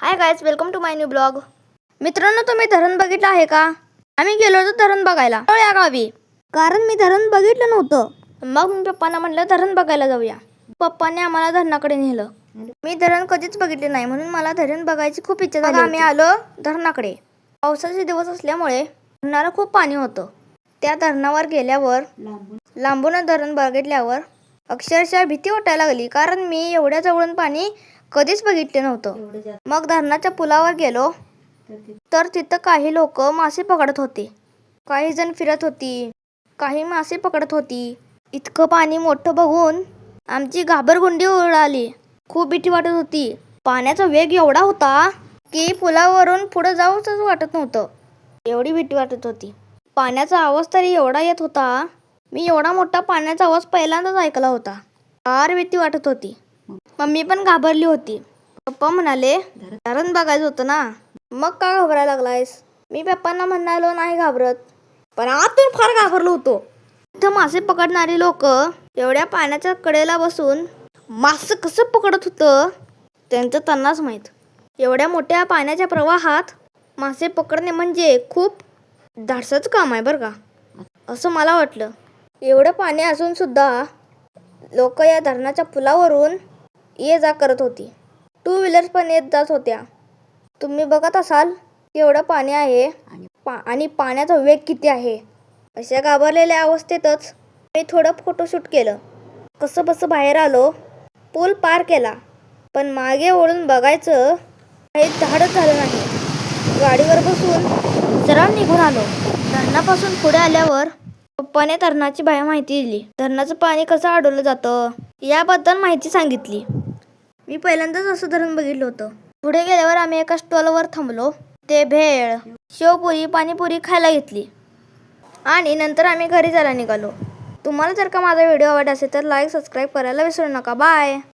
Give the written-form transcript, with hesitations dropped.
High guys, welcome to my new blog. मित्रांनो, तुम्ही धरण बघितलं आहे का? आम्ही गेलो होतो धरण बघायला या गावी, कारण मी धरण बघितलं नव्हतं. मग मी पप्पांना म्हटलं धरण बघायला जाऊया. पप्पांनी आम्हाला धरणाकडे नेलं. मी धरण कधीच बघितले नाही, म्हणून मला धरण बघायची खूप इच्छा झाली. आम्ही आलो धरणाकडे. पावसाचे दिवस असल्यामुळे धरणाला खूप पाणी होतं. त्या धरणावर गेल्यावर लांबून धरण बघितल्यावर अक्षरशः भीती वाटायला लागली, कारण मी एवढ्या जवळून पाणी कधीच बघितले नव्हतं. मग धरणाच्या पुलावर गेलो तर तिथं काही लोक मासे पकडत होते. काही जण फिरत होती, काही मासे पकडत होती. इतकं पाणी मोठं बघून आमची घाबरगुंडी उडाली. खूप भीती वाटत होती. पाण्याचा वेग एवढा होता की पुलावरून पुढे जाऊच वाटत नव्हतं. एवढी भीती वाटत होती. पाण्याचा आवाज तरी एवढा येत होता. मी एवढा मोठा पाण्याचा आवाज पहिल्यांदाच ऐकला होता. फार भीती वाटत होती. मम्मी पण घाबरली होती. पप्पा म्हणाले, धरण बघायचं होतं ना, मग का घाबरायला लागलायस? मी पप्पांना म्हणालो नाही घाबरत, पण आतून फार घाबरलो होतो. इथं मासे पकडणारी लोक एवढ्या पाण्याच्या कडेला बसून मासे कसं पकडत होतं त्यांचं त्यांनाच माहीत. एवढ्या मोठ्या पाण्याच्या प्रवाहात मासे पकडणे म्हणजे खूप धाडसाचं काम आहे बरं का, असं मला वाटलं. एवढं पाणी असून सुद्धा लोक या धरणाच्या पुलावरून ये जा करत होती. टू व्हीलर्स पण येत जात होत्या. तुम्ही बघत असाल एवढं पाणी आहे आणि पाण्याचा वेग किती आहे. अशा घाबरलेल्या अवस्थेतच मी थोडं फोटोशूट केलं. कसं बसं बाहेर आलो, पूल पार केला, पण मागे वळून बघायचं काही धाडच झालं नाही. गाडीवर बसून सरळ निघून आलो. धरणापासून पुढे आल्यावर पप्पाने धरणाची माहिती दिली. धरणाचं पाणी कसं अडवलं जातं याबद्दल माहिती सांगितली. मी पहिल्यांदाच असं धरण बघितलं होतं. पुढे गेल्यावर आम्ही एका स्टॉलवर थांबलो. ते भेळ, शेवपुरी, पाणीपुरी खायला घेतली आणि नंतर आम्ही घरी जायला निघालो. तुम्हाला जर का माझा व्हिडिओ आवडला असेल तर लाईक, सबस्क्राईब करायला विसरू नका. बाय.